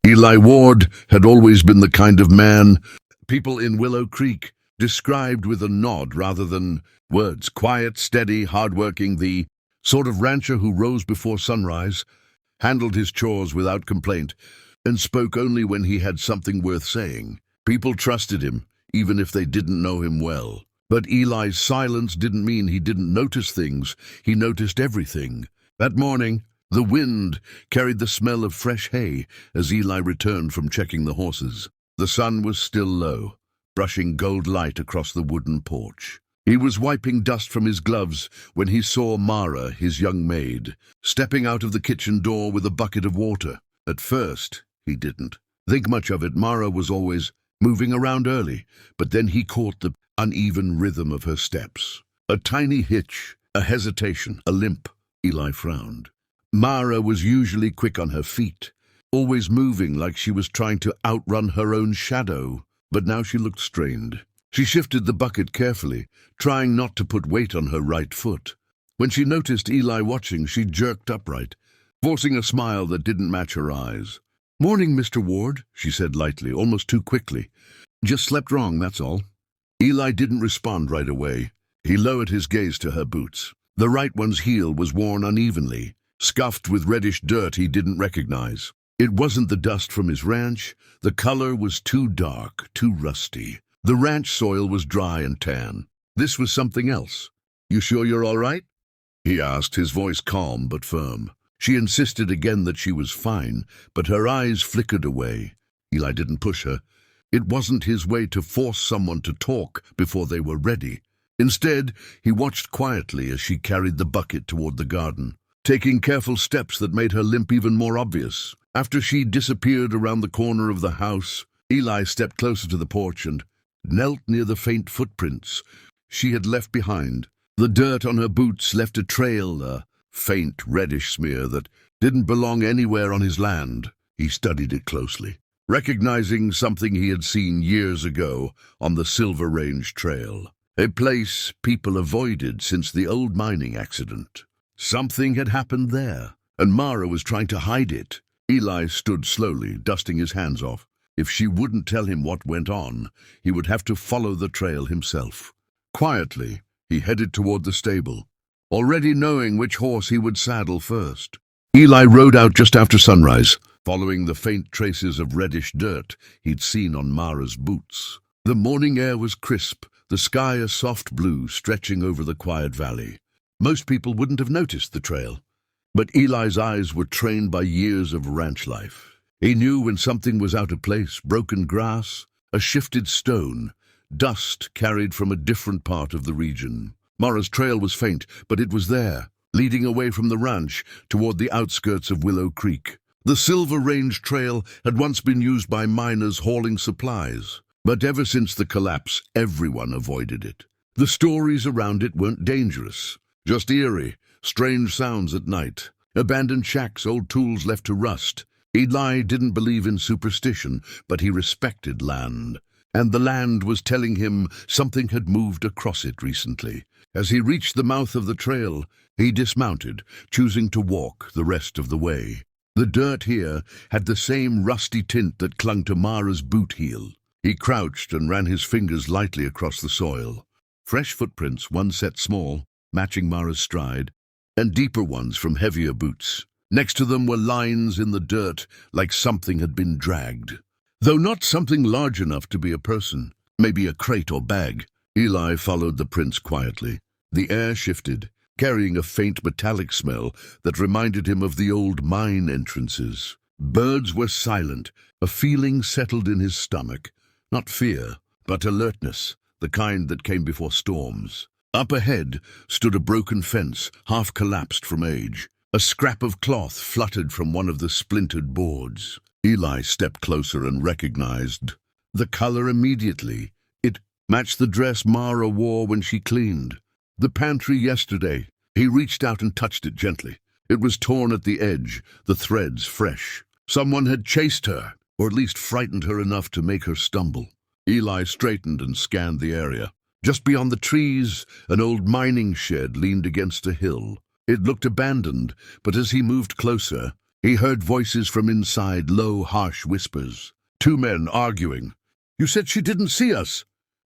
Eli Ward had always been the kind of man people in Willow Creek described with a nod rather than words. Quiet, steady, hard-working, the sort of rancher who rose before sunrise, handled his chores without complaint, and spoke only when he had something worth saying. People trusted him, even if they didn't know him well. But Eli's silence didn't mean he didn't notice things. He noticed everything. That morning, the wind carried the smell of fresh hay as Eli returned from checking the horses. The sun was still low, brushing gold light across the wooden porch. He was wiping dust from his gloves when he saw Mara, his young maid, stepping out of the kitchen door with a bucket of water. At first, he didn't think much of it. Mara was always moving around early, but then he caught the uneven rhythm of her steps. A tiny hitch, a hesitation, a limp. Eli frowned. Mara was usually quick on her feet, always moving like she was trying to outrun her own shadow, but now she looked strained. She shifted the bucket carefully, trying not to put weight on her right foot. When she noticed Eli watching, she jerked upright, forcing a smile that didn't match her eyes. "Morning, Mr. Ward," she said lightly, almost too quickly. "Just slept wrong, that's all." Eli didn't respond right away. He lowered his gaze to her boots. The right one's heel was worn unevenly, scuffed with reddish dirt he didn't recognize. It wasn't the dust from his ranch. The color was too dark, too rusty. The ranch soil was dry and tan. This was something else. "You sure you're all right?" he asked, his voice calm but firm. She insisted again that she was fine, but her eyes flickered away. Eli didn't push her. It wasn't his way to force someone to talk before they were ready. Instead, he watched quietly as she carried the bucket toward the garden, taking careful steps that made her limp even more obvious. After she disappeared around the corner of the house, Eli stepped closer to the porch and knelt near the faint footprints she had left behind. The dirt on her boots left a trail, a faint reddish smear that didn't belong anywhere on his land. He studied it closely, recognizing something he had seen years ago on the Silver Range Trail, a place people avoided since the old mining accident. Something had happened there, and Mara was trying to hide it. Eli stood slowly, dusting his hands off. If she wouldn't tell him what went on, he would have to follow the trail himself. Quietly, he headed toward the stable, already knowing which horse he would saddle first. Eli rode out just after sunrise, following the faint traces of reddish dirt he'd seen on Mara's boots. The morning air was crisp, the sky a soft blue stretching over the quiet valley. Most people wouldn't have noticed the trail, but Eli's eyes were trained by years of ranch life. He knew when something was out of place: broken grass, a shifted stone, dust carried from a different part of the region. Mara's trail was faint, but it was there, leading away from the ranch toward the outskirts of Willow Creek. The Silver Range Trail had once been used by miners hauling supplies, but ever since the collapse, everyone avoided it. The stories around it weren't dangerous, just eerie, strange sounds at night, abandoned shacks, old tools left to rust. Eli didn't believe in superstition, but he respected land, and the land was telling him something had moved across it recently. As he reached the mouth of the trail, he dismounted, choosing to walk the rest of the way. The dirt here had the same rusty tint that clung to Mara's boot heel. He crouched and ran his fingers lightly across the soil. Fresh footprints, one set small, matching Mara's stride, and deeper ones from heavier boots. Next to them were lines in the dirt, like something had been dragged. Though not something large enough to be a person, maybe a crate or bag. Eli followed the prints quietly. The air shifted, carrying a faint metallic smell that reminded him of the old mine entrances. Birds were silent. A feeling settled in his stomach. Not fear, but alertness, the kind that came before storms. Up ahead stood a broken fence, half collapsed from age. A scrap of cloth fluttered from one of the splintered boards. Eli stepped closer and recognized the color immediately. It matched the dress Mara wore when she cleaned. The pantry yesterday. He reached out and touched it gently. It was torn at the edge, the threads fresh. Someone had chased her, or at least frightened her enough to make her stumble. Eli straightened and scanned the area. Just beyond the trees, an old mining shed leaned against a hill. It looked abandoned, but as he moved closer, He heard voices from inside, low, harsh whispers. Two men arguing. "You said she didn't see us."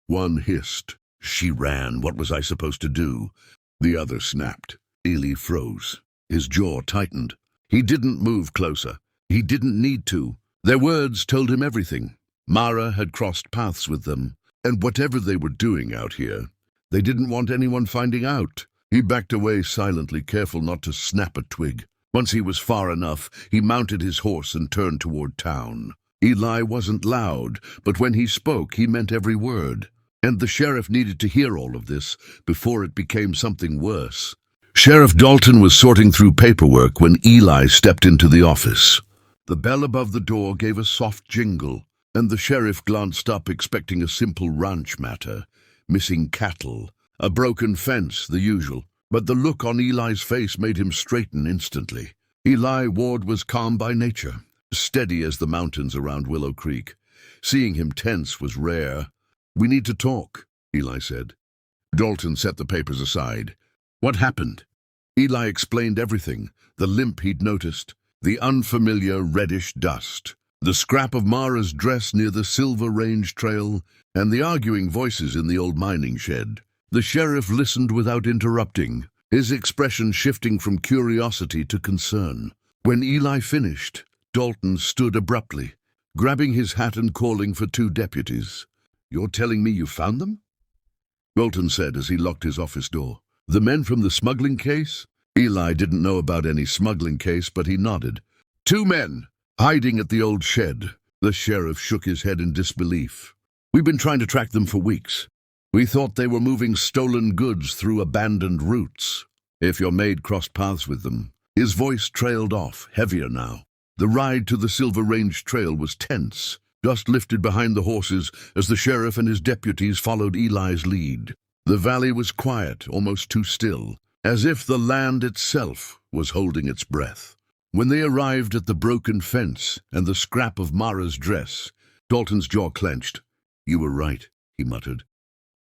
One hissed. "She ran. What was I supposed to do?" The other snapped. Eli froze. His jaw tightened. He didn't move closer. He didn't need to. Their words told him everything. Mara had crossed paths with them, and whatever they were doing out here, they didn't want anyone finding out. He backed away silently, careful not to snap a twig. Once he was far enough, he mounted his horse and turned toward town. Eli wasn't loud, but when he spoke, he meant every word. And the sheriff needed to hear all of this before it became something worse. Sheriff Dalton was sorting through paperwork when Eli stepped into the office. The bell above the door gave a soft jingle, and the sheriff glanced up expecting a simple ranch matter. Missing cattle, a broken fence, the usual. But the look on Eli's face made him straighten instantly. Eli Ward was calm by nature, steady as the mountains around Willow Creek. Seeing him tense was rare. "We need to talk," Eli said. Dalton set the papers aside. "What happened?" Eli explained everything, the limp he'd noticed, the unfamiliar reddish dust, the scrap of Mara's dress near the Silver Range trail, and the arguing voices in the old mining shed. The sheriff listened without interrupting, his expression shifting from curiosity to concern. When Eli finished, Dalton stood abruptly, grabbing his hat and calling for two deputies. "You're telling me you found them?" Dalton said as he locked his office door. "The men from the smuggling case?" Eli didn't know about any smuggling case, but he nodded. "Two men, hiding at the old shed." The sheriff shook his head in disbelief. "We've been trying to track them for weeks. We thought they were moving stolen goods through abandoned routes. If your maid crossed paths with them." His voice trailed off, heavier now. The ride to the Silver Range trail was tense. Dust lifted behind the horses as the sheriff and his deputies followed Eli's lead. The valley was quiet, almost too still, as if the land itself was holding its breath. When they arrived at the broken fence and the scrap of Mara's dress, Dalton's jaw clenched. "You were right," he muttered.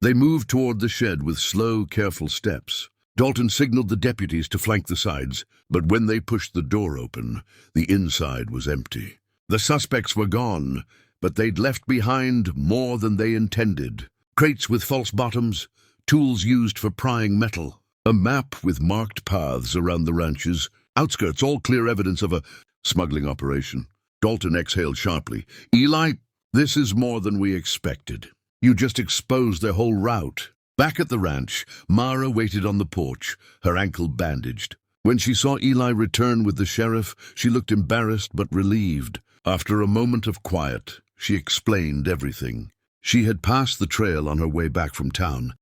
They moved toward the shed with slow, careful steps. Dalton signaled the deputies to flank the sides, but when they pushed the door open, the inside was empty. The suspects were gone, but they'd left behind more than they intended. Crates with false bottoms, tools used for prying metal, a map with marked paths around the ranch's outskirts, all clear evidence of a smuggling operation. Dalton exhaled sharply. "Eli, this is more than we expected. You just exposed their whole route." Back at the ranch, Mara waited on the porch, her ankle bandaged. When she saw Eli return with the sheriff, she looked embarrassed but relieved. After a moment of quiet, she explained everything. She had passed the trail on her way back from town,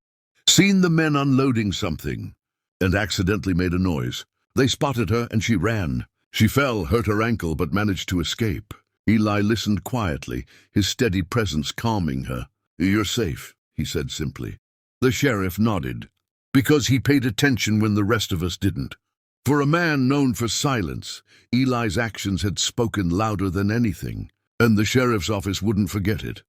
seen the men unloading something, and accidentally made a noise. They spotted her and she ran. She fell, hurt her ankle, but managed to escape. Eli listened quietly, his steady presence calming her. "You're safe," he said simply. The sheriff nodded, because he paid attention when the rest of us didn't. For a man known for silence, Eli's actions had spoken louder than anything, and the sheriff's office wouldn't forget it.